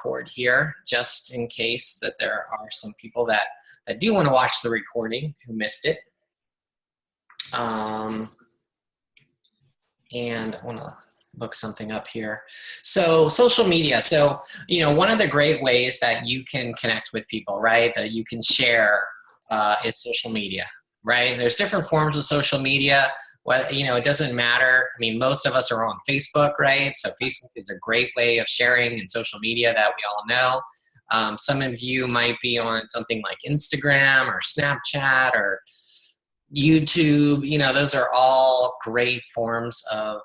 record here just in case that there are some people that do want to watch the recording who missed it. And I want to look something up here. So social media. So, you know, one of the great ways that you can connect with people, right, that you can share is social media, right? There's different forms of social media. Well, you know, it doesn't matter. I mean, most of us are on Facebook, right? So Facebook is a great way of sharing in social media that we all know. Some of you might be on something like Instagram or Snapchat or YouTube. You know, those are all great forms of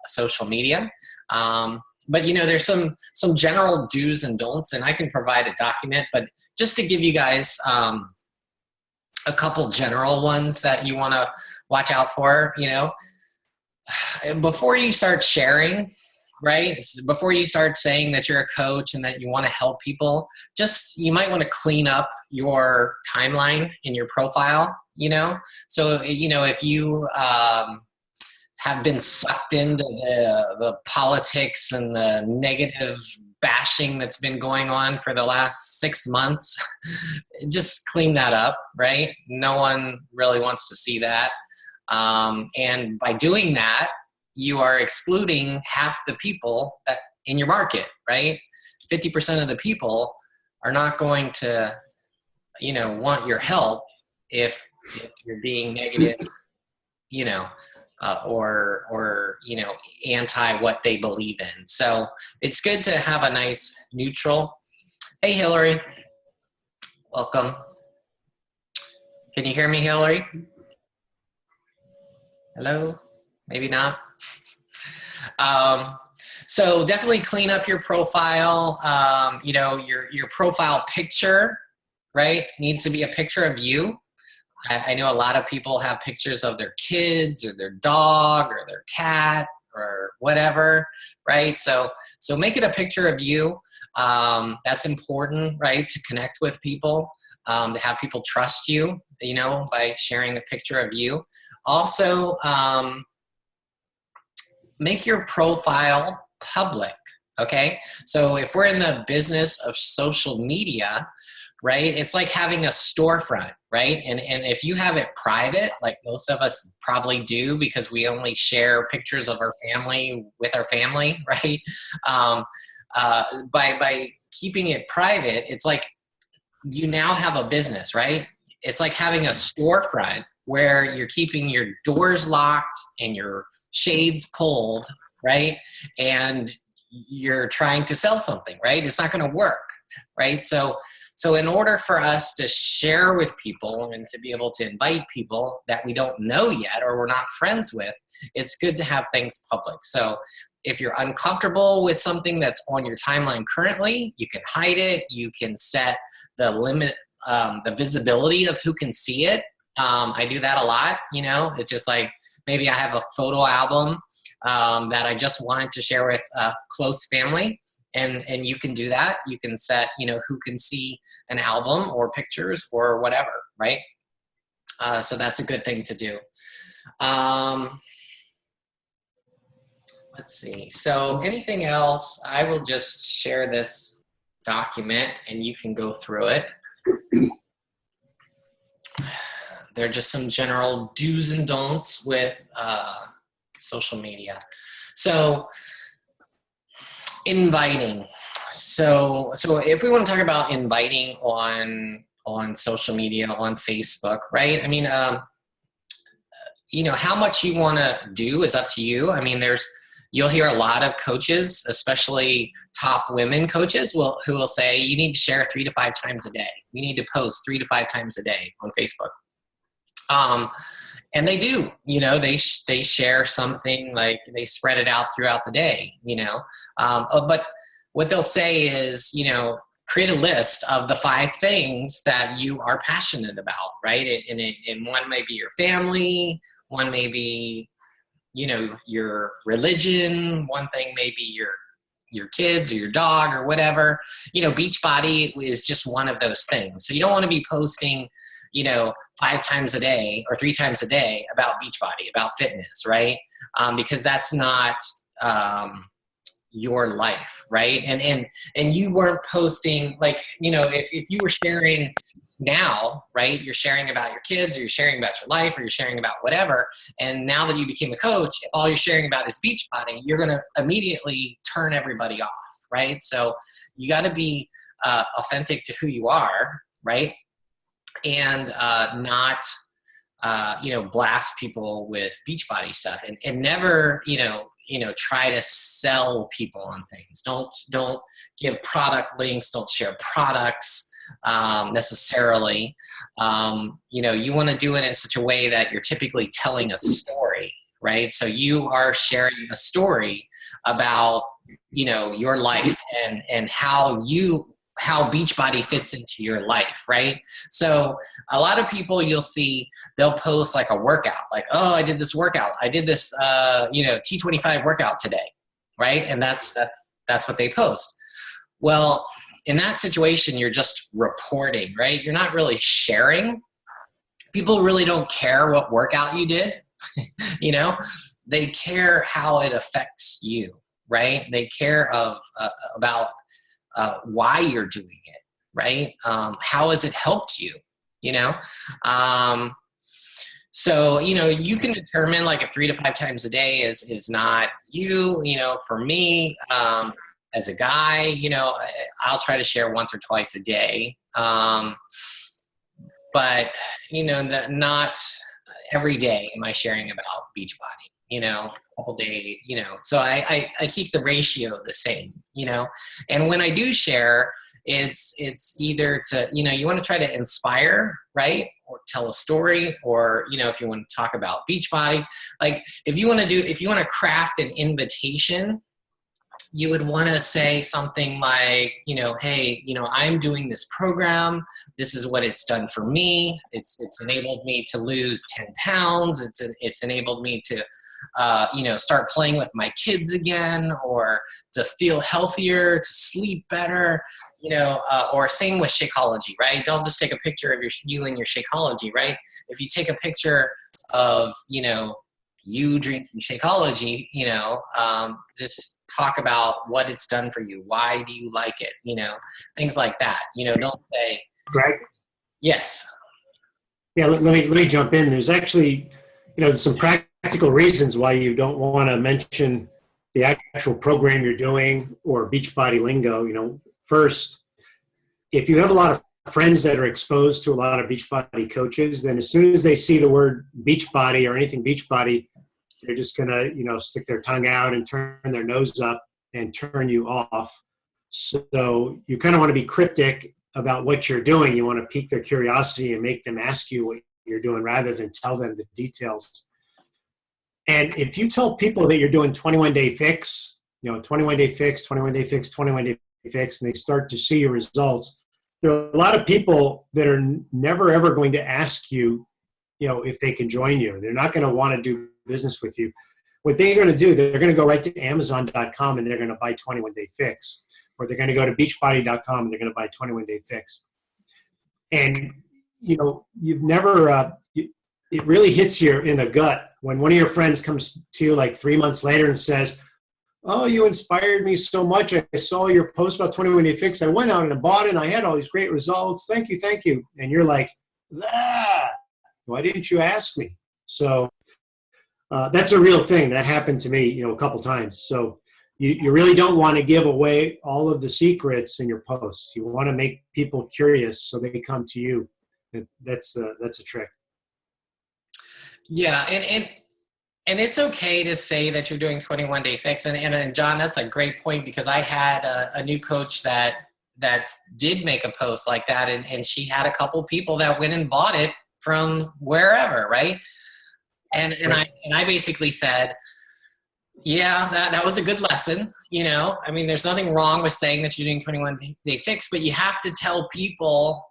social media. But, you know, there's some general do's and don'ts, and I can provide a document, but just to give you guys a couple general ones that you want to watch out for, you know, before you start sharing, right? Before you start saying that you're a coach and that you want to help people, just, you might want to clean up your timeline in your profile, you know? So, you know, if you have been sucked into the politics and the negative bashing that's been going on for the last 6 months, just clean that up, right? No one really wants to see that. And by doing that, you are excluding half the people that in your market, right? 50% of the people are not going to, you know, want your help if you're being negative, you know, or you know, anti what they believe in. So it's good to have a nice neutral. Hey, Hillary, welcome. Can you hear me, Hillary? Hello? Maybe not. So definitely clean up your profile. You know, your profile picture, right, needs to be a picture of you. I know a lot of people have pictures of their kids or their dog or their cat or whatever, right? So make it a picture of you. That's important, right, to connect with people, to have people trust you, you know, by sharing a picture of you. Also, make your profile public, okay? So if we're in the business of social media, right, it's like having a storefront, right? And if you have it private, like most of us probably do because we only share pictures of our family with our family, right? By keeping it private, it's like you now have a business, right? It's like having a storefront where you're keeping your doors locked and your shades pulled, right? And you're trying to sell something, right? It's not going to work, right? So in order for us to share with people and to be able to invite people that we don't know yet or we're not friends with, it's good to have things public. So if you're uncomfortable with something that's on your timeline currently, you can hide it. You can set the limit, the visibility of who can see it. I do that a lot, you know. It's just like maybe I have a photo album that I just wanted to share with a close family. And you can do that. You can set, you know, who can see an album or pictures or whatever, right? So that's a good thing to do. Let's see. So anything else, I will just share this document and you can go through it. There are just some general do's and don'ts with social media. So inviting. So if we want to talk about inviting on social media, on Facebook, right? I mean, you know, how much you want to do is up to you. I mean, you'll hear a lot of coaches, especially top women coaches, who will say you need to share 3 to 5 times a day. You need to post 3 to 5 times a day on Facebook. And they do, you know, they share something, like they spread it out throughout the day, you know. But what they'll say is, you know, create a list of the 5 things that you are passionate about, right? And one may be your family, one may be, you know, your religion, one thing may be your kids or your dog or whatever. You know, Beachbody is just one of those things. So you don't want to be posting, you know, 5 times a day or 3 times a day about Beachbody, about fitness, right? Because that's not, your life, right? And you weren't posting, like, you know, if you were sharing now, right, you're sharing about your kids, or you're sharing about your life, or you're sharing about whatever, and now that you became a coach, if all you're sharing about is Beachbody, you're going to immediately turn everybody off, right? So you got to be authentic to who you are, right? And not you know, blast people with Beachbody stuff, and never, you know, try to sell people on things. Don't give product links. Don't share products necessarily. You know, you want to do it in such a way that you're typically telling a story, right? So you are sharing a story about, you know, your life and how Beachbody fits into your life, right? So a lot of people, you'll see, they'll post like a workout, like, oh, I did this workout. I did this, you know, T25 workout today, right? And that's what they post. Well, in that situation, you're just reporting, right? You're not really sharing. People really don't care what workout you did, you know? They care how it affects you, right? They care about why you're doing it, right? How has it helped you, you know? So, you know, you can determine, like, if 3 to 5 times a day is not you know, for me, as a guy, you know, I'll try to share once or twice a day. But, you know, not every day am I sharing about Beachbody, you know, a couple days, you know, so I keep the ratio the same, you know, and when I do share, it's either to, you know, you want to try to inspire, right? Or tell a story, or, you know, if you want to talk about Beachbody, like if you want to craft an invitation, you would want to say something like, you know, hey, you know, I'm doing this program. This is what it's done for me. It's enabled me to lose 10 pounds. It's enabled me to, you know, start playing with my kids again, or to feel healthier, to sleep better, you know, or same with Shakeology, right? Don't just take a picture of you and your Shakeology, right? If you take a picture of, you know, you drinking Shakeology, you know, just talk about what it's done for you. Why do you like it? You know, things like that. You know, don't say, Greg? yes. Yeah, let me jump in. There's actually, you know, some practical reasons why you don't want to mention the actual program you're doing or Beachbody lingo. You know, first, if you have a lot of friends that are exposed to a lot of Beachbody coaches, then as soon as they see the word Beachbody or anything Beachbody, they're just going to, you know, stick their tongue out and turn their nose up and turn you off. So you kind of want to be cryptic about what you're doing. You want to pique their curiosity and make them ask you what you're doing rather than tell them the details. And if you tell people that you're doing 21-day fix, you know, 21-day fix, 21-day fix, 21-day fix, and they start to see your results, there are a lot of people that are never ever going to ask you, you know, if they can join you. They're not going to want to do business with you. What they're going to do, they're going to go right to Amazon.com and they're going to buy 21-day fix, or they're going to go to Beachbody.com and they're going to buy 21-day fix. And you know, you've never. It really hits you in the gut when one of your friends comes to you like 3 months later and says, "Oh, you inspired me so much. I saw your post about 21-day fix. I went out and I bought it and I had all these great results. Thank you, thank you." And you're like, why didn't you ask me? So that's a real thing. That happened to me, you know, a couple times. So you really don't want to give away all of the secrets in your posts. You want to make people curious so they come to you. That's a trick. Yeah. And it's okay to say that you're doing 21-day fix. And John, that's a great point, because I had a new coach that did make a post like that. And she had a couple people that went and bought it from wherever. Right. And I basically said, yeah, that was a good lesson. You know, I mean, there's nothing wrong with saying that you're doing 21-day fix, but you have to tell people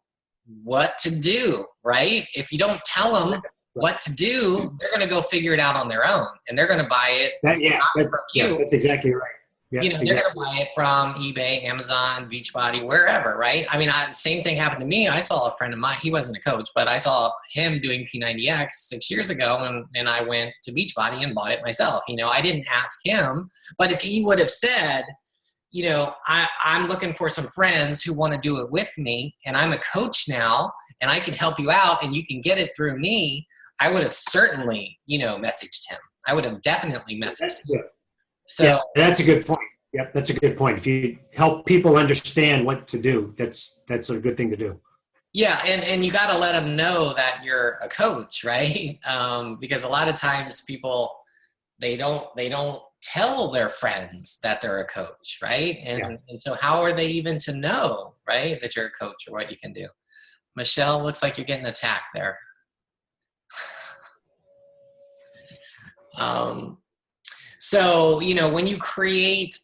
what to do, right? If you don't tell them what to do, they're going to go figure it out on their own, and they're going to buy it. That's exactly right. Yeah, you know, they're going to buy it from eBay, Amazon, Beachbody, wherever, right? I mean, same thing happened to me. I saw a friend of mine. He wasn't a coach, but I saw him doing P90X 6 years ago, and I went to Beachbody and bought it myself. You know, I didn't ask him, but if he would have said, I'm looking for some friends who want to do it with me, and I'm a coach now, and I can help you out, and you can get it through me, I would have certainly, messaged him. I would have definitely messaged him. So yeah, that's a good point. Yep, that's a good point. If you help people understand what to do, that's a good thing to do. yeah, and you got to let them know that you're a coach, right? Because a lot of times people, they don't tell their friends that they're a coach, right? And so how are they even to know, right, that you're a coach or what you can do? Michelle, looks like you're getting attacked there. So, when you create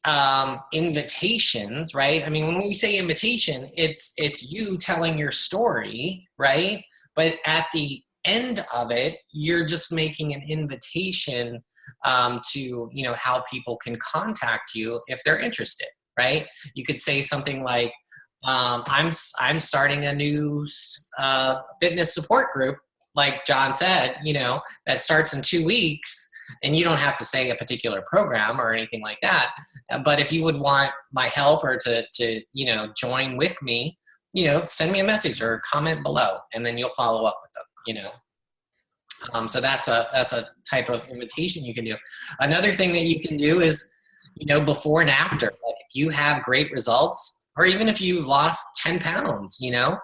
invitations, right? I mean, when we say invitation, it's you telling your story, right? But at the end of it, you're just making an invitation to, how people can contact you if they're interested, right? You could say something like, I'm starting a new fitness support group, like John said, that starts in 2 weeks. And you don't have to say a particular program or anything like that. But if you would want my help or to join with me, send me a message or comment below, and then you'll follow up with them, so that's a type of invitation you can do. Another thing that you can do is, before and after. Like if you have great results, or even if you've lost 10 pounds, you can,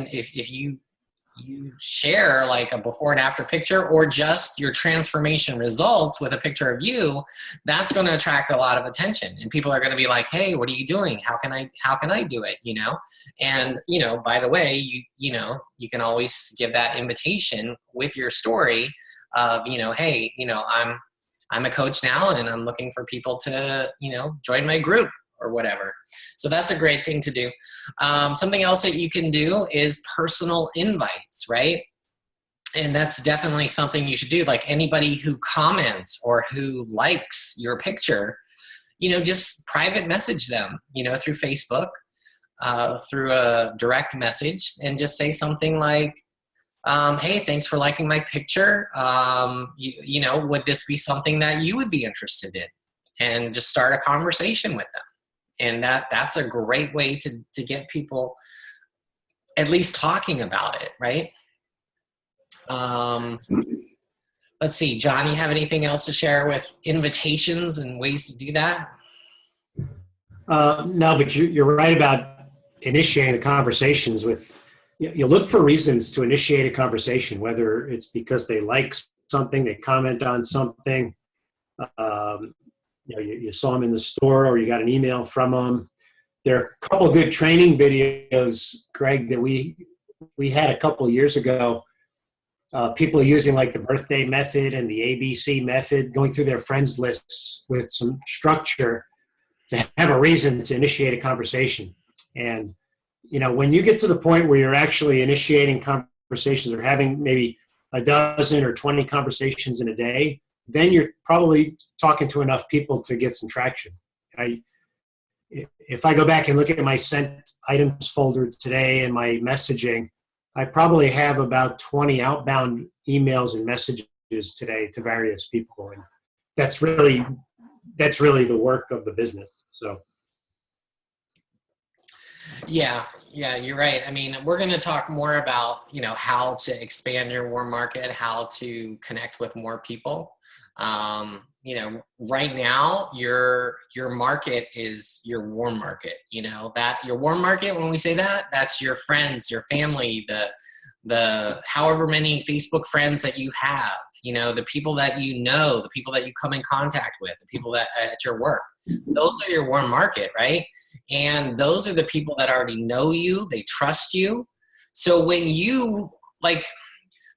if you share like a before and after picture, or just your transformation results with a picture of you, that's going to attract a lot of attention, and people are going to be like, hey, what are you doing? How can I do it? And by the way, you can always give that invitation with your story of, hey, I'm a coach now, and I'm looking for people to, join my group or whatever. So that's a great thing to do. Something else that you can do is personal invites, right? And that's definitely something you should do. Like anybody who comments or who likes your picture, just private message them, through Facebook, through a direct message, and just say something like, hey, thanks for liking my picture. Would this be something that you would be interested in? And just start a conversation with them. And that's a great way to get people at least talking about it, right? Let's see, John, you have anything else to share with invitations and ways to do that? No, but you're right about initiating the conversations with. You look for reasons to initiate a conversation, whether it's because they like something, they comment on something. You saw them in the store, or you got an email from them. There are a couple of good training videos, Greg, that we had a couple of years ago. People using like the birthday method and the ABC method, going through their friends lists with some structure to have a reason to initiate a conversation. And, when you get to the point where you're actually initiating conversations or having maybe a dozen or 20 conversations in a day, then you're probably talking to enough people to get some traction. If I go back and look at my sent items folder today and my messaging, I probably have about 20 outbound emails and messages today to various people. And that's really the work of the business. So. Yeah, you're right. I mean, we're going to talk more about, how to expand your warm market, how to connect with more people. Right now your market is your warm market, that your warm market, when we say that, that's your friends, your family, the however many Facebook friends that you have, the people that the people that you come in contact with, the people that at your work, those are your warm market, right? And those are the people that already know you, they trust you. So when you, like,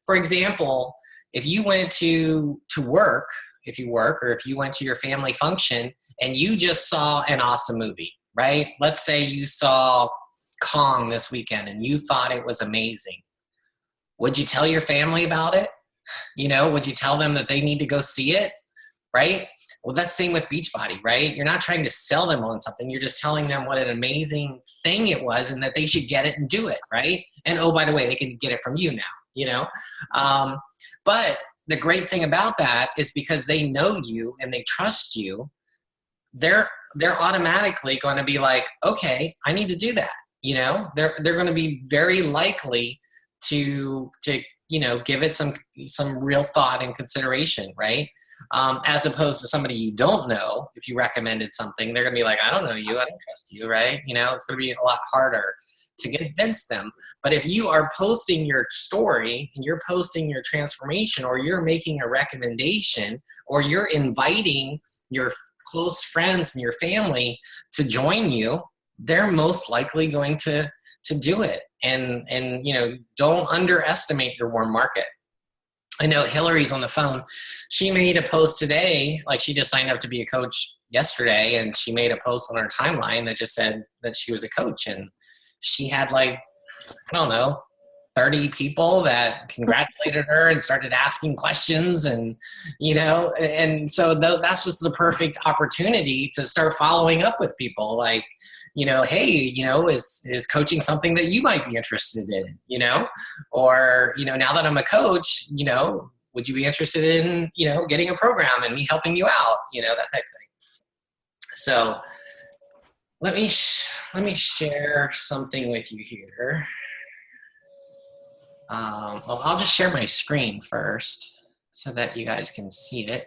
for example, if you went to work, if you work, or if you went to your family function and you just saw an awesome movie, right? Let's say you saw Kong this weekend and you thought it was amazing. Would you tell your family about it? Would you tell them that they need to go see it, right? Well, that's the same with Beachbody, right? You're not trying to sell them on something. You're just telling them what an amazing thing it was and that they should get it and do it, right? And oh, by the way, they can get it from you now, But the great thing about that is because they know you and they trust you, they're automatically going to be like, okay, I need to do that. You know, they're going to be very likely to give it some real thought and consideration, right? As opposed to somebody you don't know. If you recommended something, they're going to be like, I don't know you, I don't trust you, right? You know, it's going to be a lot harder to convince them. But if you are posting your story and you're posting your transformation, or you're making a recommendation, or you're inviting your close friends and your family to join you, they're most likely going to do it. And don't underestimate your warm market. I know Hillary's on the phone. She made a post today, like she just signed up to be a coach yesterday, and she made a post on her timeline that just said that she was a coach, and she had like, I don't know, 30 people that congratulated her and started asking questions, and and so that's just the perfect opportunity to start following up with people, like, hey, is coaching something that you might be interested in, or now that I'm a coach, would you be interested in getting a program and me helping you out, that type of thing. So let me share something with you here. Well, I'll just share my screen first so that you guys can see it.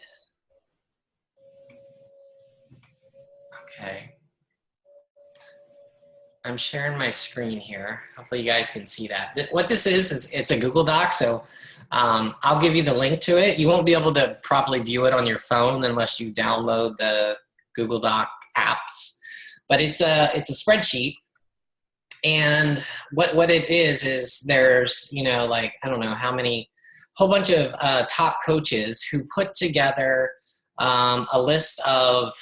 Okay. I'm sharing my screen here. Hopefully you guys can see that. What this is it's a Google Doc, so I'll give you the link to it. You won't be able to properly view it on your phone unless you download the Google Doc apps. But it's a spreadsheet. And what it is there's, like, I don't know how many, whole bunch of top coaches who put together a list of,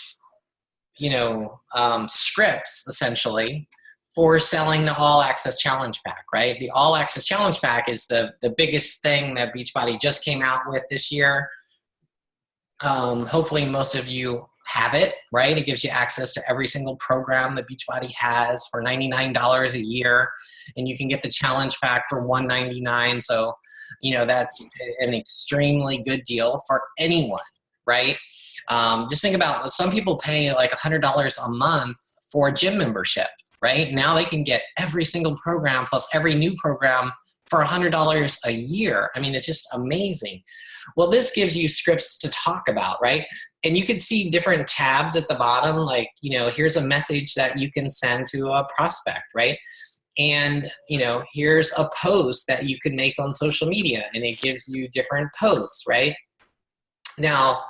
scripts, essentially, for selling the All Access Challenge Pack, right? The All Access Challenge Pack is the biggest thing that Beachbody just came out with this year. Hopefully most of you have it, right? It gives you access to every single program that Beachbody has for $99 a year, and you can get the challenge pack for $199. So, that's an extremely good deal for anyone, right? Just think about, some people pay like $100 a month for a gym membership, right? Now they can get every single program plus every new program for $100 a year. I mean, it's just amazing. Well, this gives you scripts to talk about, right? And you can see different tabs at the bottom, like, here's a message that you can send to a prospect, right? And, here's a post that you can make on social media, and it gives you different posts, right? Now,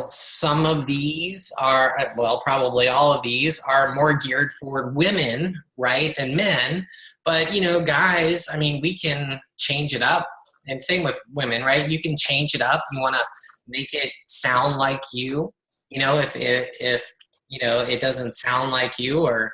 some of these are, well, probably all of these are more geared for women, right, than men. But, guys, I mean, we can change it up. And same with women, right? You can change it up. You want to make it sound like you, if it doesn't sound like you, or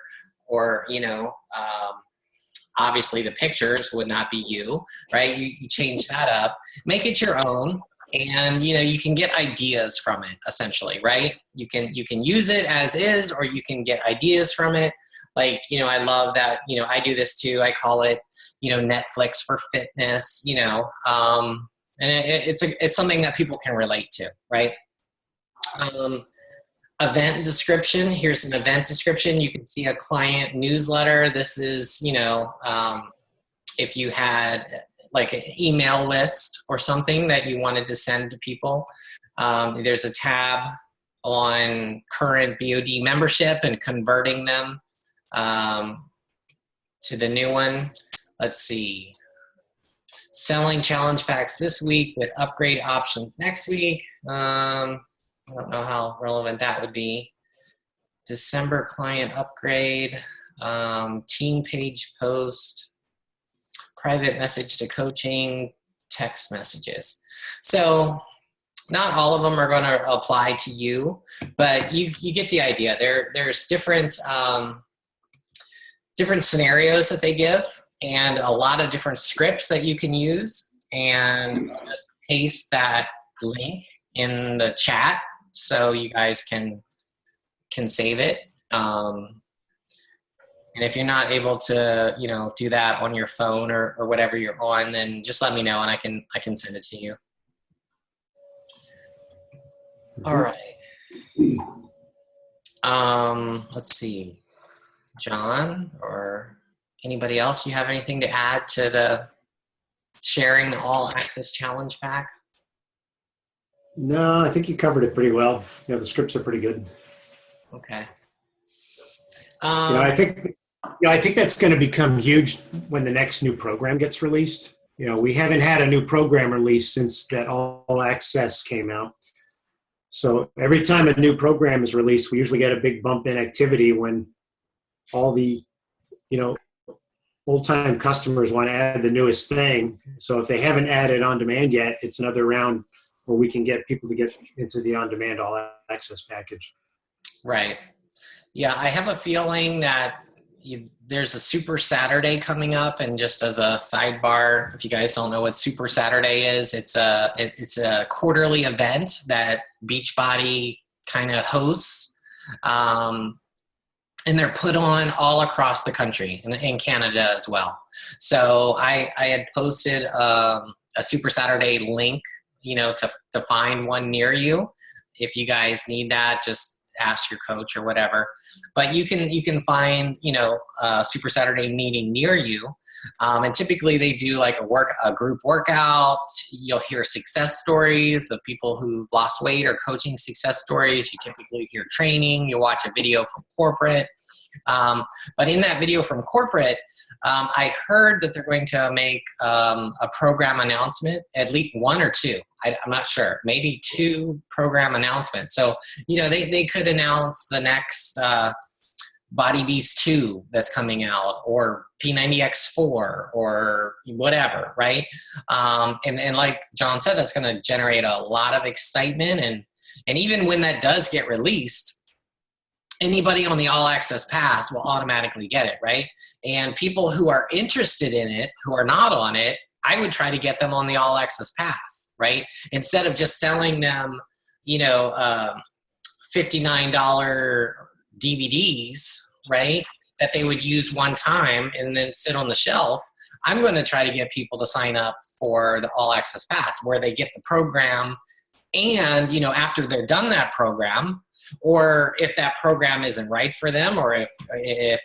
obviously the pictures would not be you, right? You change that up, make it your own. And, you can get ideas from it, essentially, right? You can use it as is, or you can get ideas from it. Like, I love that, I do this too. I call it, Netflix for fitness, and it's something that people can relate to, right? Event description. Here's an event description. You can see a client newsletter. This is, if you had like an email list or something that you wanted to send to people. There's a tab on current BOD membership and converting them to the new one. Let's see. Selling challenge packs this week with upgrade options next week. I don't know how relevant that would be. December client upgrade, team page post, private message to coaching, text messages. So not all of them are going to apply to you, but you get the idea. There's different scenarios that they give, and a lot of different scripts that you can use. And I'll just paste that link in the chat so you guys can save it. And if you're not able to, do that on your phone or whatever you're on, then just let me know and I can send it to you. All right. Let's see, John or anybody else, you have anything to add to the sharing the All Access Challenge Pack? No, I think you covered it pretty well. Yeah, the scripts are pretty good. Okay. You know, I think that's going to become huge when the next new program gets released. You know, we haven't had a new program released since that All Access came out. So every time a new program is released, we usually get a big bump in activity when all the, you know, old time customers want to add the newest thing. So if they haven't added on demand yet, it's another round where we can get people to get into the on demand all access package. Right. Yeah, I have a feeling that there's a Super Saturday coming up, and just as a sidebar, if you guys don't know what Super Saturday is, it's a quarterly event that Beachbody kind of hosts, and they're put on all across the country and in Canada as well. So I had posted a Super Saturday link, you know, to find one near you. If you guys need that, just ask your coach or whatever. But you can find, you know, a Super Saturday meeting near you, and typically they do like a group workout. You'll hear success stories of people who've lost weight or coaching success stories. You typically hear training. You'll watch a video from corporate. But in that video from corporate, I heard that they're going to make a program announcement, at least one or two. I'm not sure, maybe two program announcements. So, you know, they could announce the next Body Beast 2 that's coming out, or P90X4, or whatever, right? And like John said, that's going to generate a lot of excitement. And even when that does get released, anybody on the All Access Pass will automatically get it, right? And people who are interested in it, who are not on it, I would try to get them on the All Access Pass, right? Instead of just selling them, you know, $59 DVDs, right, that they would use one time and then sit on the shelf. I'm going to try to get people to sign up for the All Access Pass, where they get the program, and, you know, after they're done that program, or if that program isn't right for them, or if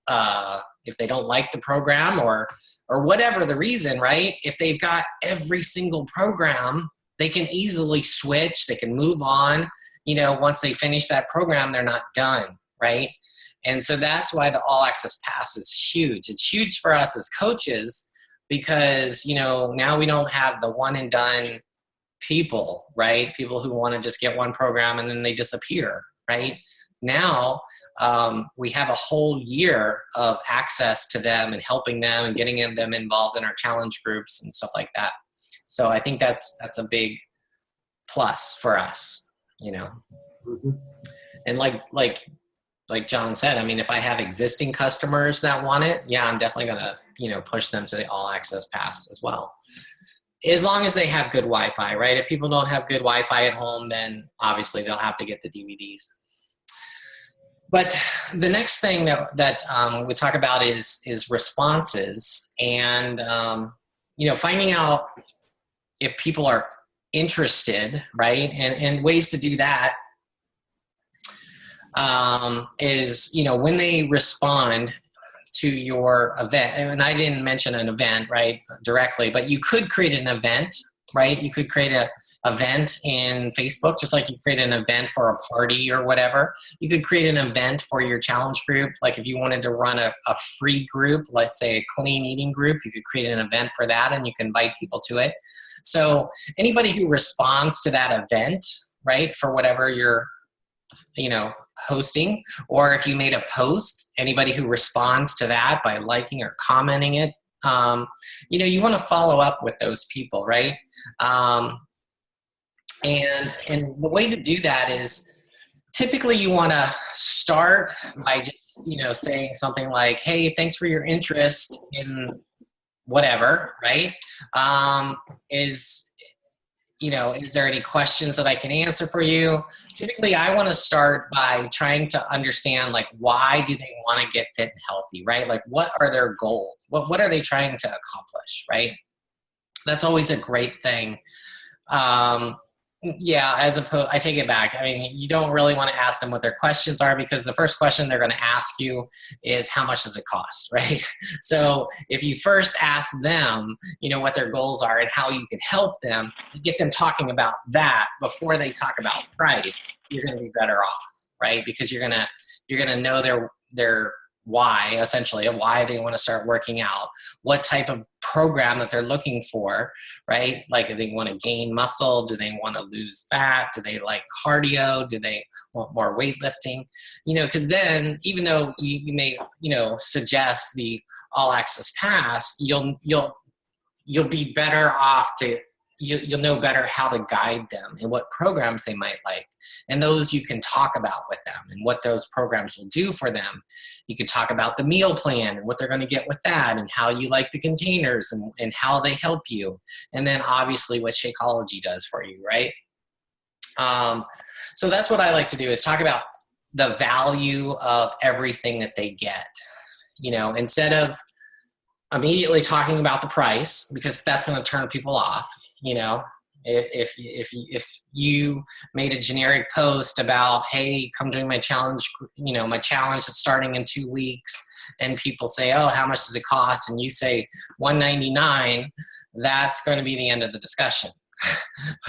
they don't like the program, or whatever the reason, right? If they've got every single program, they can easily switch. They can move on. You know, once they finish that program, they're not done, right? And so that's why the All Access Pass is huge. It's huge for us as coaches because, you know, now we don't have the one and done people, right? People who want to just get one program and then they disappear, right? Now we have a whole year of access to them and helping them and getting them involved in our challenge groups and stuff like that. So I think that's a big plus for us, you know. Mm-hmm. And like John said, I mean, if I have existing customers that want it, yeah, I'm definitely gonna, you know, push them to the All Access Pass as well. As long as they have good Wi-Fi, right? If people don't have good Wi-Fi at home, then obviously they'll have to get the DVDs. But the next thing that we talk about is responses, and you know, finding out if people are interested, right? And ways to do that is, you know, when they respond to your event. And I didn't mention an event, right, directly, but you could create an event, right? You could create an event in Facebook, just like you create an event for a party or whatever. You could create an event for your challenge group. Like if you wanted to run a free group, let's say a clean eating group, you could create an event for that and you can invite people to it. So anybody who responds to that event, right, for whatever you're, you know, hosting, or if you made a post, anybody who responds to that by liking or commenting it, you know, you want to follow up with those people, right? And the way to do that is typically you want to start by just, you know, saying something like, hey, thanks for your interest in whatever, right? You know, is there any questions that I can answer for you? Typically, I want to start by trying to understand, like, why do they want to get fit and healthy, right? Like, what are their goals? What are they trying to accomplish, right? That's always a great thing. Yeah, as opposed, I take it back. I mean, you don't really want to ask them what their questions are, because the first question they're going to ask you is how much does it cost, right? So if you first ask them, what their goals are and how you can help them, you get them talking about that before they talk about price, you're going to be better off, right? Because you're gonna know their why, essentially, of why they want to start working out, what type of program that they're looking for, right? Like, do they want to gain muscle? Do they want to lose fat? Do they like cardio? Do they want more weightlifting? Because then, even though you may, suggest the all access pass, you'll be better off to, you'll know better how to guide them and what programs they might like. And those you can talk about with them and what those programs will do for them. You can talk about the meal plan and what they're going to get with that, and how you like the containers, and how they help you. And then obviously what Shakeology does for you, right? So that's what I like to do, is talk about the value of everything that they get, instead of immediately talking about the price, because that's going to turn people off. If you made a generic post about, hey, come join my challenge, my challenge is starting in 2 weeks, and people say, oh, how much does it cost? And you say $199, that's going to be the end of the discussion.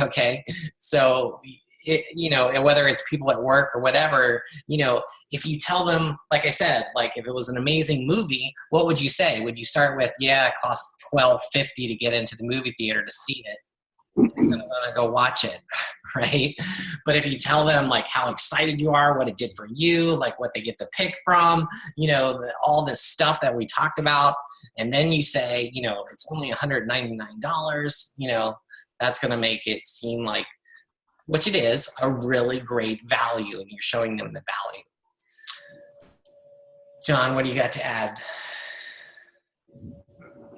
Okay. So, whether it's people at work or whatever, if you tell them, like I said, like if it was an amazing movie, what would you say? Would you start with, yeah, it costs $12.50 to get into the movie theater to see it, I'm gonna go watch it, right? But if you tell them like how excited you are, what it did for you, like what they get to pick from, all this stuff that we talked about, and then you say, it's only $199, that's going to make it seem like, which it is, a really great value, and you're showing them the value. John, what do you got to add?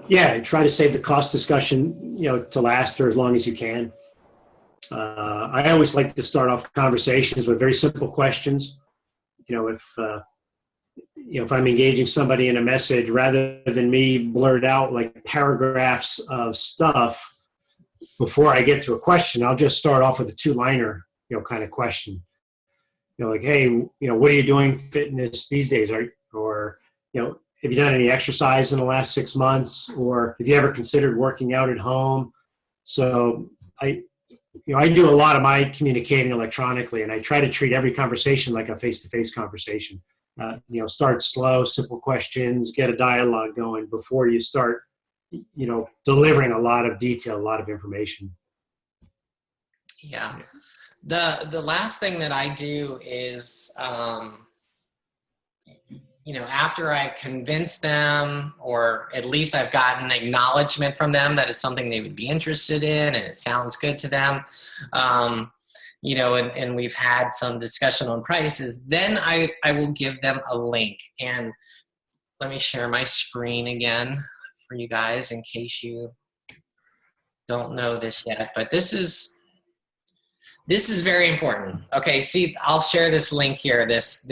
Yeah, try to save the cost discussion, to last or as long as you can. I always like to start off conversations with very simple questions. If I'm engaging somebody in a message, rather than me blurt out like paragraphs of stuff before I get to a question, I'll just start off with a 2-liner, kind of question. Like, hey, what are you doing fitness these days? Or have you done any exercise in the last 6 months? Or have you ever considered working out at home? So I do a lot of my communicating electronically, and I try to treat every conversation like a face-to-face conversation. Start slow, simple questions, get a dialogue going before you start, delivering a lot of detail, a lot of information. Yeah. The last thing that I do is, after I've convinced them, or at least I've gotten acknowledgement from them that it's something they would be interested in and it sounds good to them, and we've had some discussion on prices, then I will give them a link. And let me share my screen again for you guys in case you don't know this yet, but this is very important. Okay, see, I'll share this link here, this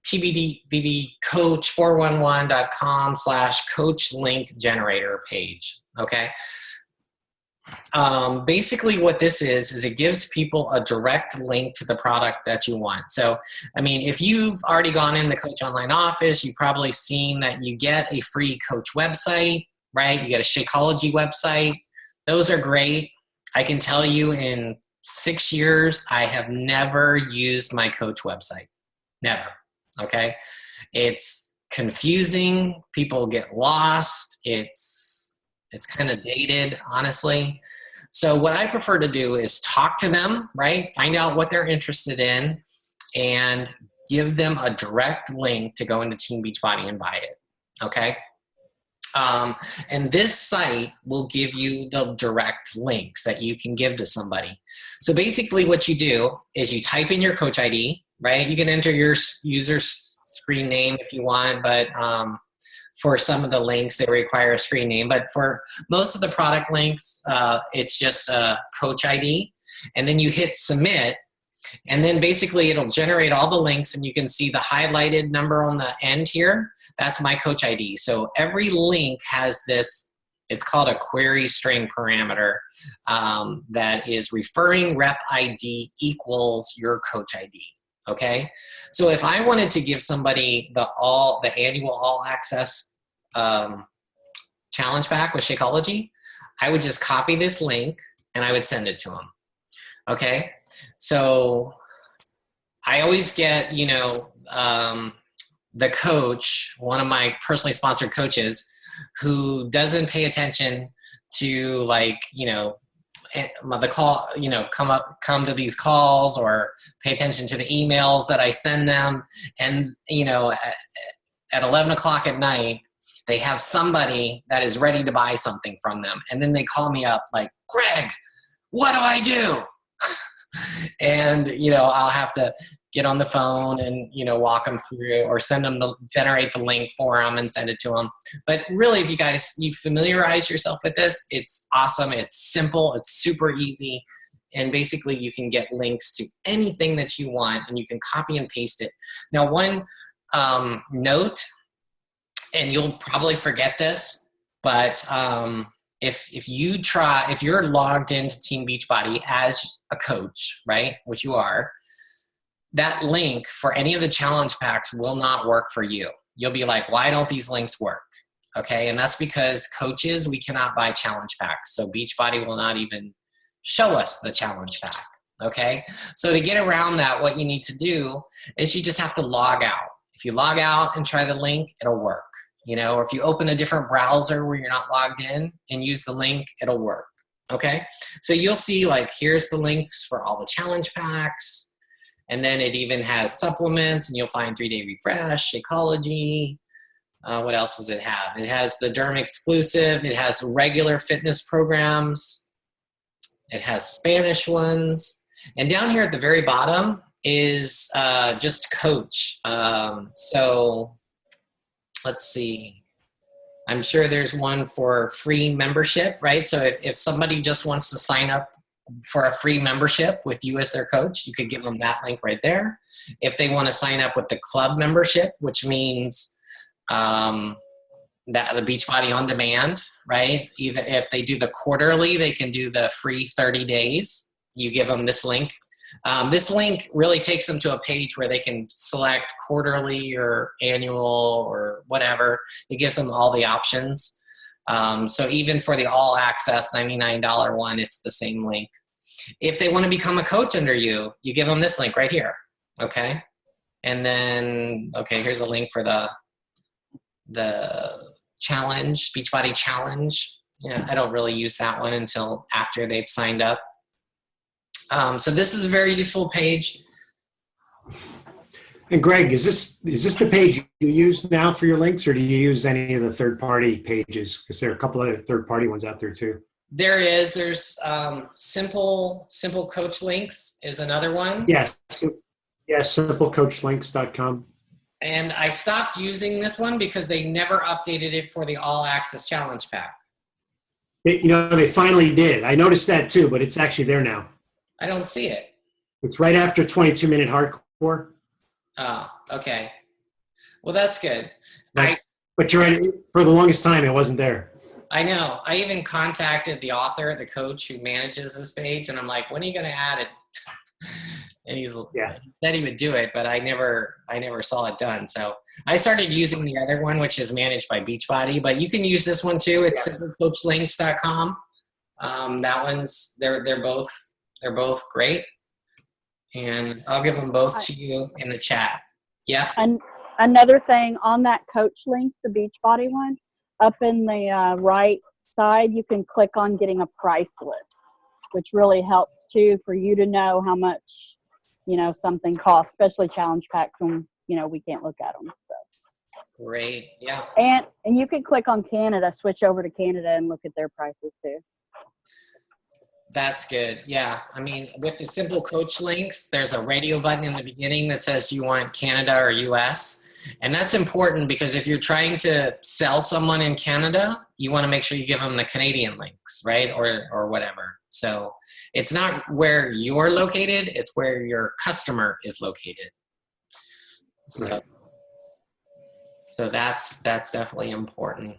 tbdbbcoach411.com/coach link generator page. Okay. Basically what this is it gives people a direct link to the product that you want. So, I mean, if you've already gone in the Coach Online office, you've probably seen that you get a free Coach website, right? You get a Shakeology website. Those are great. I can tell you in 6 years, I have never used my Coach website. Never. Okay. It's confusing. People get lost. It's kind of dated, honestly. So what I prefer to do is talk to them, right? Find out what they're interested in and give them a direct link to go into Team Beachbody and buy it. Okay. And this site will give you the direct links that you can give to somebody. So basically what you do is you type in your Coach ID, right? You can enter your user screen name if you want, but for some of the links, they require a screen name. But for most of the product links, it's just a Coach ID. And then you hit submit. And then basically it'll generate all the links, and you can see the highlighted number on the end here. That's my Coach ID. So every link has this It's called a query string parameter that is referring rep ID equals your coach ID. Okay, so if I wanted to give somebody the annual all access challenge pack with Shakeology, I would just copy this link and I would send it to them. Okay, so I always get, the coach, one of my personally sponsored coaches, who doesn't pay attention to the call, come to these calls or pay attention to the emails that I send them. And, at 11 o'clock at night, they have somebody that is ready to buy something from them. And then they call me up like, Greg, what do I do? And, I'll have to get on the phone and, walk them through or generate the link for them and send it to them. But really, if you familiarize yourself with this, it's awesome. It's simple. It's super easy. And basically you can get links to anything that you want and you can copy and paste it. Now, one note, and you'll probably forget this, but if you're logged into Team Beachbody as a coach, right, which you are, that link for any of the challenge packs will not work for you. You'll be like, why don't these links work? Okay, and that's because coaches, we cannot buy challenge packs. So Beachbody will not even show us the challenge pack. Okay, so to get around that, what you need to do is you just have to log out. If you log out and try the link, it'll work. Or if you open a different browser where you're not logged in and use the link, it'll work. Okay, so you'll see here's the links for all the challenge packs, and then it even has supplements, and you'll find 3-day refresh, Shakeology. What else does it have? It has the Derm exclusive. It has regular fitness programs. It has Spanish ones, and down here at the very bottom is just coach. So let's see. I'm sure there's one for free membership, right? So if somebody just wants to sign up for a free membership with you as their coach, you could give them that link right there. If they want to sign up with the club membership, which means that the Beachbody On Demand, right? Either if they do the quarterly, they can do the free 30 days. You give them this link. This link really takes them to a page where they can select quarterly or annual or whatever. It gives them all the options. So even for the all access $99 one, it's the same link. If they want to become a coach under you, you give them this link right here. Okay. And then, here's a link for the challenge, Beachbody challenge. I don't really use that one until after they've signed up. So this is a very useful page. And Greg, is this the page you use now for your links, or do you use any of the third-party pages? Because there are a couple of third-party ones out there too. There's Simple Coach Links is another one. Yes, simplecoachlinks.com. And I stopped using this one because they never updated it for the All Access Challenge Pack. They finally did. I noticed that too, but it's actually there now. I don't see it. It's right after 22-minute hardcore. Oh, okay. Well, that's good. But you're right. For the longest time, it wasn't there. I know. I even contacted the author, the coach who manages this page, and I'm like, when are you going to add it? And he said he would do it, but I never saw it done. So I started using the other one, which is managed by Beachbody, but you can use this one too. It's simplecoachlinks.com. That one's they're both great, and I'll give them both to you in the chat. Yeah. And another thing on that coach links, the Beachbody one, up in the right side, you can click on getting a price list, which really helps too for you to know how much something costs, especially challenge packs when we can't look at them. So great, yeah. And you can click on Canada, switch over to Canada, and look at their prices too. That's good. Yeah. I mean, with the Simple Coach Links, there's a radio button in the beginning that says you want Canada or US. And that's important because if you're trying to sell someone in Canada, you want to make sure you give them the Canadian links, right? Or whatever. So it's not where you're located, it's where your customer is located. So that's definitely important.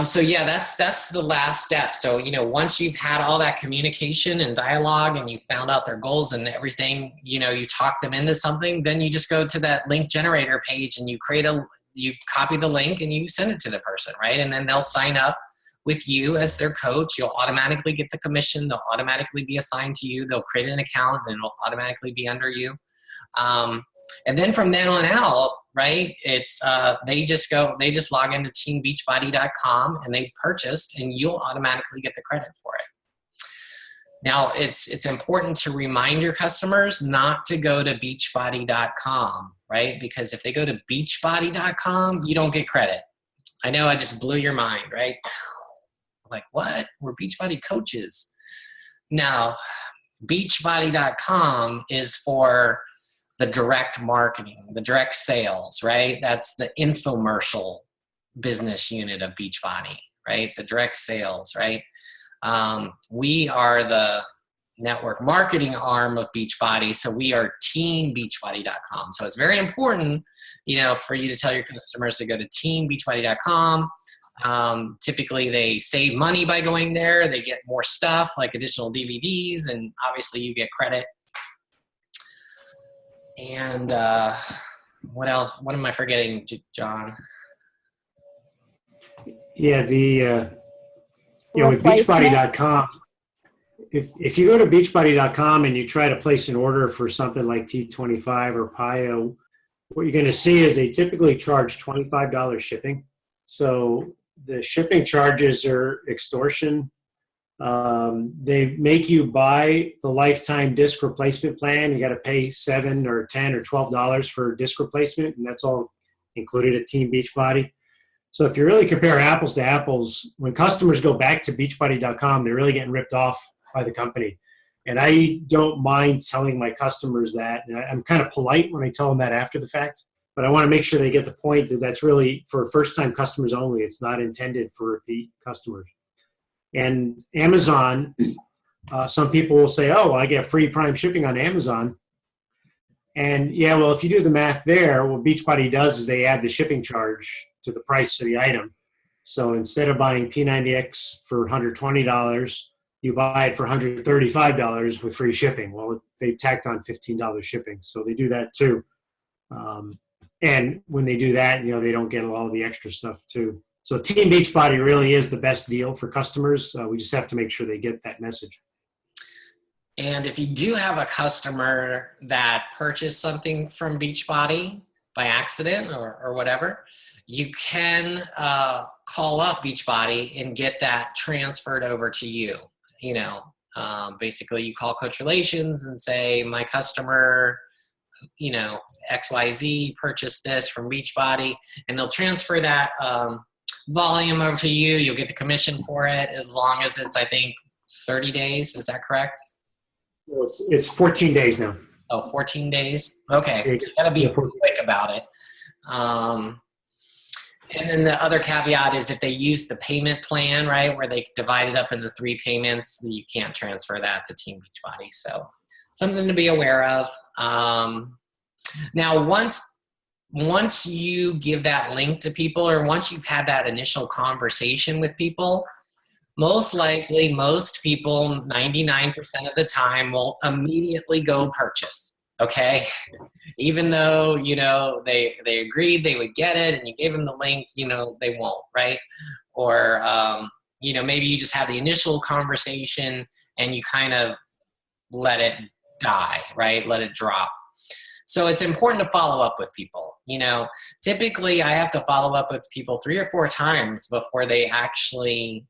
So yeah, that's the last step. So, once you've had all that communication and dialogue and you found out their goals and everything, you talk them into something, then you just go to that link generator page and you copy the link and you send it to the person, right? And then they'll sign up with you as their coach. You'll automatically get the commission. They'll automatically be assigned to you. They'll create an account and it'll automatically be under you. And then from then on out, right, it's they just log into teambeachbody.com and they've purchased and you'll automatically get the credit for it. Now, it's important to remind your customers not to go to beachbody.com, right? Because if they go to beachbody.com, you don't get credit. I know I just blew your mind, right? Like, what? We're Beachbody coaches. Now, beachbody.com is for the direct marketing, the direct sales, right? That's the infomercial business unit of Beachbody, right? The direct sales, right? We are the network marketing arm of Beachbody, so we are teambeachbody.com. So it's very important, for you to tell your customers to go to teambeachbody.com. Typically they save money by going there. They get more stuff like additional DVDs, and obviously you get credit. And what else? What am I forgetting, John? Yeah, with beachbody.com, if you go to beachbody.com and you try to place an order for something like T25 or PIO, what you're going to see is they typically charge $25 shipping. So the shipping charges are extortion. They make you buy the lifetime disc replacement plan. You got to pay $7 or $10 or $12 for disc replacement, and that's all included at Team Beachbody. So if you really compare apples to apples, when customers go back to beachbody.com, they're really getting ripped off by the company. And I don't mind telling my customers that. And I'm kind of polite when I tell them that after the fact, but I want to make sure they get the point that that's really for first-time customers only. It's not intended for repeat customers. And Amazon, some people will say, oh, I get free Prime shipping on Amazon. And yeah, well, if you do the math there, what Beachbody does is they add the shipping charge to the price of the item. So instead of buying P90X for $120, you buy it for $135 with free shipping. Well, they tacked on $15 shipping. So they do that too. And when they do that, they don't get all the extra stuff too. So Team Beachbody really is the best deal for customers. We just have to make sure they get that message. And if you do have a customer that purchased something from Beachbody by accident or whatever, you can call up Beachbody and get that transferred over to you. Basically you call Coach Relations and say, my customer, XYZ purchased this from Beachbody, and they'll transfer that volume over to you. You'll get the commission for it as long as it's, I think, 30 days. Is that correct? It's 14 days now. Oh, 14 days? Okay. So you got to be quick about it. And then the other caveat is if they use the payment plan, right, where they divide it up into 3 payments, you can't transfer that to Team Beachbody. So something to be aware of. Now, once you give that link to people, or once you've had that initial conversation with people, most likely most people 99% of the time will immediately go purchase. Okay, even though they agreed they would get it and you gave them the link, they won't, right? Or maybe you just have the initial conversation and you kind of let it die, right? Let it drop. So it's important to follow up with people. Typically I have to follow up with people 3 or 4 times before they actually,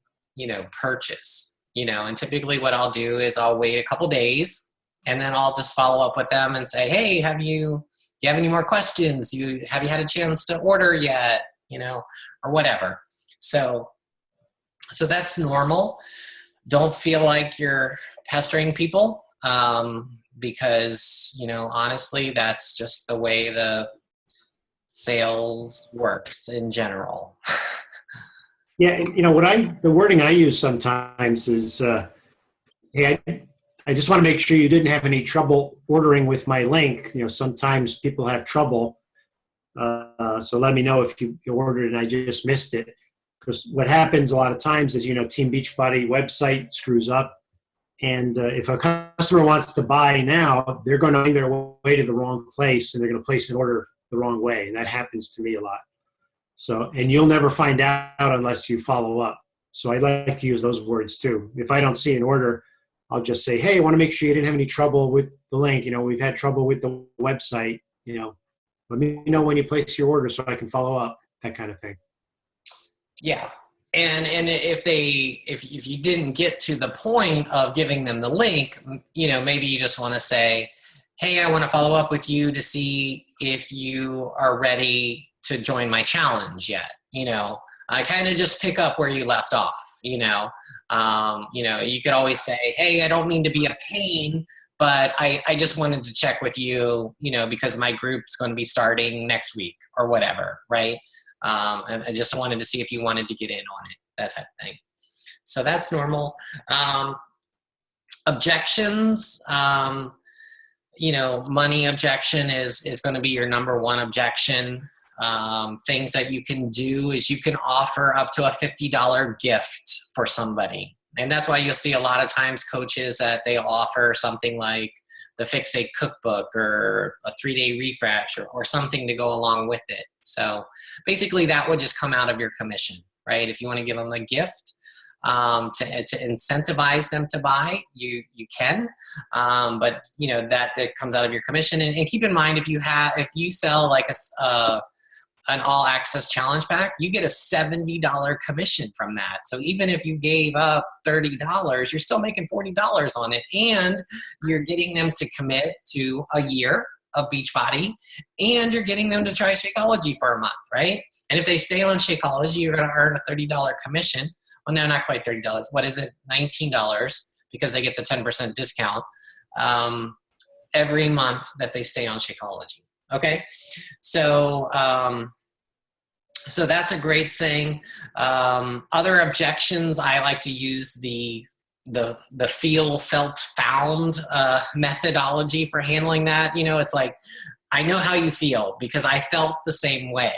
purchase, and typically what I'll do is I'll wait a couple days and then I'll just follow up with them and say, hey, do you have any more questions? Have you had a chance to order yet? Or whatever. So that's normal. Don't feel like you're pestering people. Because, honestly, that's just the way the sales work in general. Yeah, the wording I use sometimes is, hey, I just want to make sure you didn't have any trouble ordering with my link. Sometimes people have trouble, so let me know if you ordered and I just missed it. Because what happens a lot of times is, Team Beachbody website screws up. And if a customer wants to buy now, they're going to find their way to the wrong place, and they're going to place an order the wrong way. And that happens to me a lot. So, and you'll never find out unless you follow up. So I like to use those words too. If I don't see an order, I'll just say, hey, I want to make sure you didn't have any trouble with the link. We've had trouble with the website. Let me know when you place your order so I can follow up, that kind of thing. Yeah. And if you didn't get to the point of giving them the link, maybe you just want to say, hey, I want to follow up with you to see if you are ready to join my challenge yet. I kind of just pick up where you left off. You could always say, hey, I don't mean to be a pain, but I just wanted to check with you, because my group's going to be starting next week or whatever, right? And I just wanted to see if you wanted to get in on it, that type of thing. So that's normal. Objections, money objection is going to be your number one objection. Things that you can do is you can offer up to a $50 gift for somebody. And that's why you'll see a lot of times coaches that they offer something like the Fix It cookbook or a 3-day refresh or something to go along with it. So basically that would just come out of your commission, right? If you want to give them a gift to incentivize them to buy, you can, but that comes out of your commission. And keep in mind, if you sell like an all access challenge pack, you get a $70 commission from that. So even if you gave up $30, you're still making $40 on it, and you're getting them to commit to a year of Beachbody, and you're getting them to try Shakeology for a month, right? And if they stay on Shakeology, you're going to earn a $30 commission. Well, no, not quite $30. What is it? $19, because they get the 10% discount every month that they stay on Shakeology. Okay, so that's a great thing. Other objections, I like to use the feel, felt, found methodology for handling that. It's like, I know how you feel because I felt the same way,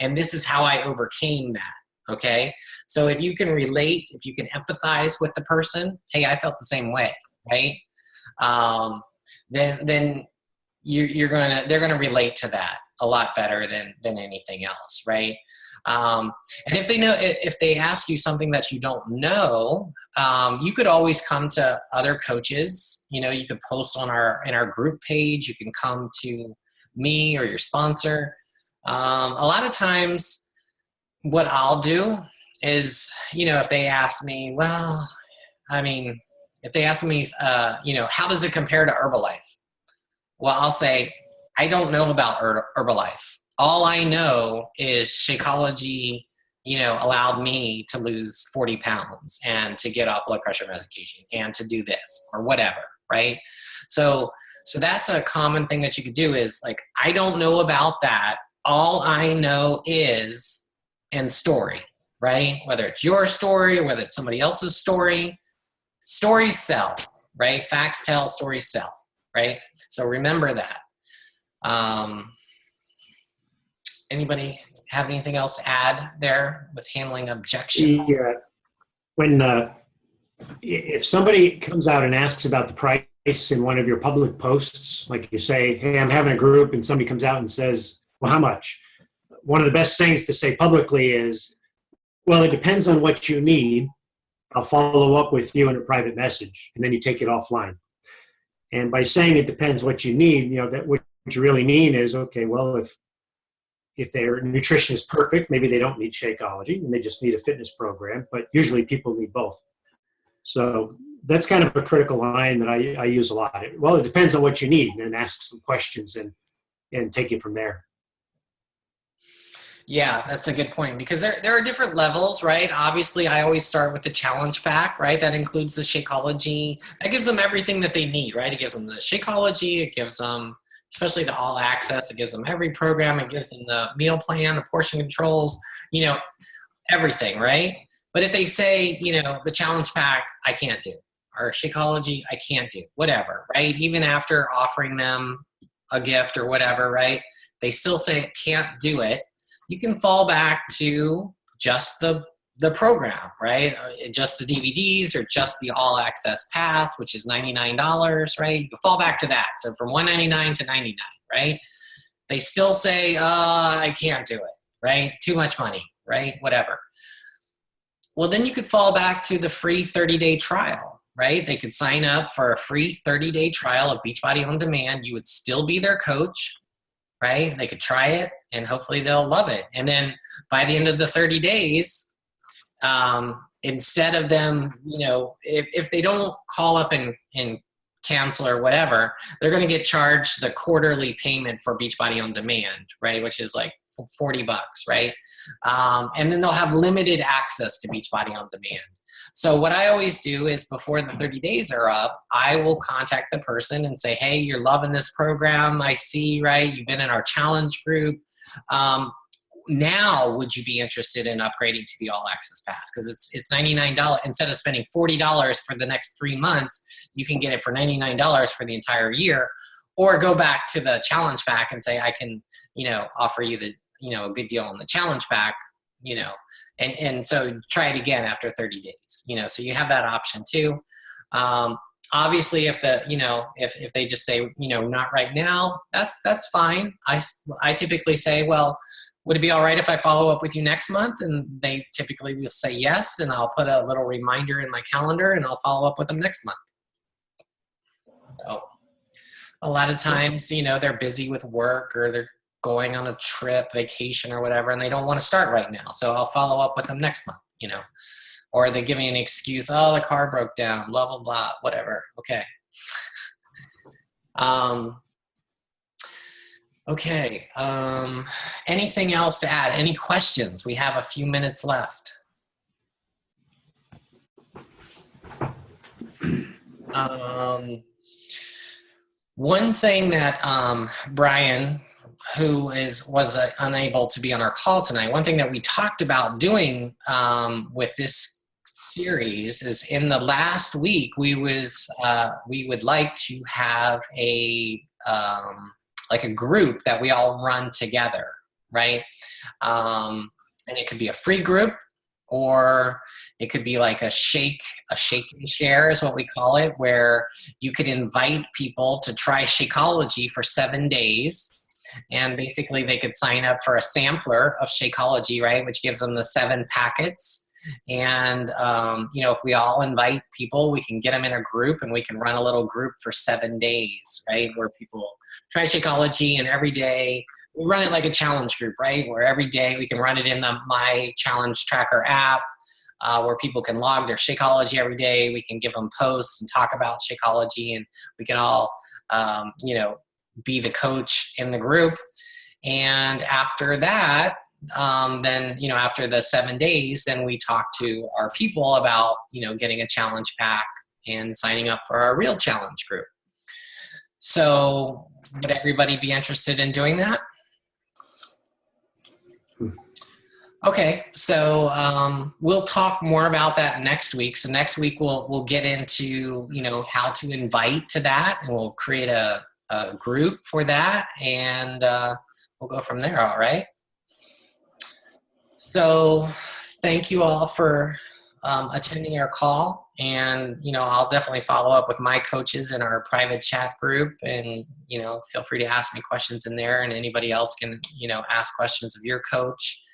and this is how I overcame that. Okay, so if you can relate, if you can empathize with the person, hey, I felt the same way, right? Then they're gonna relate to that a lot better than anything else, right? And if they ask you something that you don't know, you could always come to other coaches. You could post in our group page. You can come to me or your sponsor. A lot of times, what I'll do is, if they ask me, if they ask me, how does it compare to Herbalife? Well, I'll say, I don't know about Herbalife. All I know is Shakeology, allowed me to lose 40 pounds and to get off blood pressure medication and to do this or whatever, right? So that's a common thing that you could do is like, I don't know about that. All I know is and story, right? Whether it's your story or whether it's somebody else's story, stories sell, right? Facts tell, stories sell, right? So remember that. Anybody have anything else to add there with handling objections? Yeah. When if somebody comes out and asks about the price in one of your public posts, like you say, hey, I'm having a group, and somebody comes out and says, well, how much? One of the best things to say publicly is, well, it depends on what you need. I'll follow up with you in a private message, and then you take it offline. And by saying it depends what you need, that what you really mean is, okay, well, if their nutrition is perfect, maybe they don't need Shakeology and they just need a fitness program, but usually people need both. So that's kind of a critical line that I use a lot. Well, it depends on what you need, and ask some questions and take it from there. Yeah, that's a good point, because there are different levels, right? Obviously, I always start with the challenge pack, right? That includes the Shakeology. That gives them everything that they need, right? It gives them the Shakeology. It gives them, especially the all access, it gives them every program. It gives them the meal plan, the portion controls, everything, right? But if they say, the challenge pack, I can't do, or Shakeology, I can't do, whatever, right? Even after offering them a gift or whatever, right? They still say can't do it. You can fall back to just the the program, right? Just the DVDs or just the all access pass, which is $99, right? You can fall back to that. So from $199 to $99, right? They still say, I can't do it, right? Too much money, right? Whatever. Well, then you could fall back to the free 30-day trial, right? They could sign up for a free 30-day trial of Beachbody On Demand. You would still be their coach, right? They could try it and hopefully they'll love it. And then by the end of the 30 days, instead of them, if they don't call up and cancel or whatever, they're going to get charged the quarterly payment for Beachbody On Demand, right? Which is like $40, right? And then they'll have limited access to Beachbody On Demand. So what I always do is before the 30 days are up, I will contact the person and say, hey, you're loving this program. I see, right? You've been in our challenge group. Now, would you be interested in upgrading to the all access pass? Because it's $99. Instead of spending $40 for the next 3 months, you can get it for $99 for the entire year, or go back to the challenge pack and say, I can, offer you the, a good deal on the challenge pack, and so try it again after 30 days, so you have that option too. Obviously, if if they just say, not right now, that's fine. I typically say, well, would it be all right if I follow up with you next month? And they typically will say yes, and I'll put a little reminder in my calendar and I'll follow up with them next month. So a lot of times, they're busy with work or they're going on a trip, vacation or whatever, and they don't want to start right now. So I'll follow up with them next month, or they give me an excuse, oh, the car broke down, blah, blah, blah, whatever. Okay. Okay. Anything else to add? Any questions? We have a few minutes left. One thing that Brian, who was unable to be on our call tonight, one thing that we talked about doing with this series is in the last week, we would like to have a group that we all run together, right? And it could be a free group, or it could be like a shake and share is what we call it, where you could invite people to try Shakeology for 7 days. And basically they could sign up for a sampler of Shakeology, right? Which gives them the 7 packets. And, if we all invite people, we can get them in a group and we can run a little group for 7 days, right? Where people try Shakeology, and every day we run it like a challenge group, right? Where every day we can run it in the My Challenge Tracker app, where people can log their Shakeology every day. We can give them posts and talk about Shakeology, and we can all, be the coach in the group. And after that, then, after the 7 days, then we talk to our people about, getting a challenge pack and signing up for our real challenge group. So would everybody be interested in doing that? Okay, so we'll talk more about that next week. So next week we'll get into how to invite to that, and we'll create a group for that, and we'll go from there. All right. So thank you all for attending our call, and I'll definitely follow up with my coaches in our private chat group, and feel free to ask me questions in there, and anybody else can ask questions of your coach.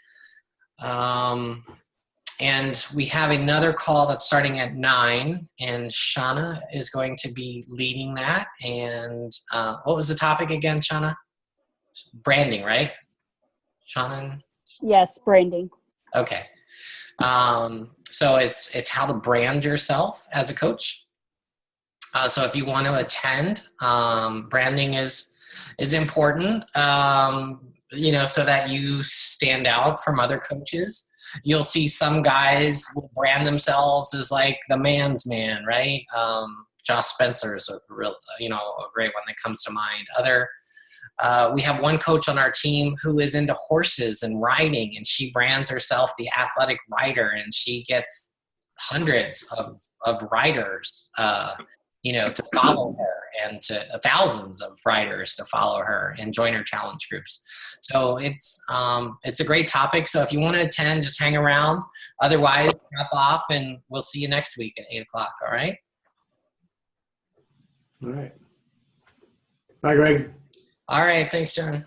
And we have another call that's starting at 9, and Shauna is going to be leading that. And what was the topic again, Shauna? Branding, right? Shauna? Yes, branding. Okay. So it's how to brand yourself as a coach. So if you want to attend, branding is important, so that you stand out from other coaches. You'll see some guys will brand themselves as like the man's man, right? Josh Spencer is a real, a great one that comes to mind. We have one coach on our team who is into horses and riding, and she brands herself the athletic rider, and she gets hundreds of riders, to follow her. and to thousands of riders to follow her and join her challenge groups. So it's a great topic. So if you want to attend, just hang around. Otherwise, drop off, and we'll see you next week at 8 o'clock. All right? All right. Bye, Greg. All right. Thanks, John.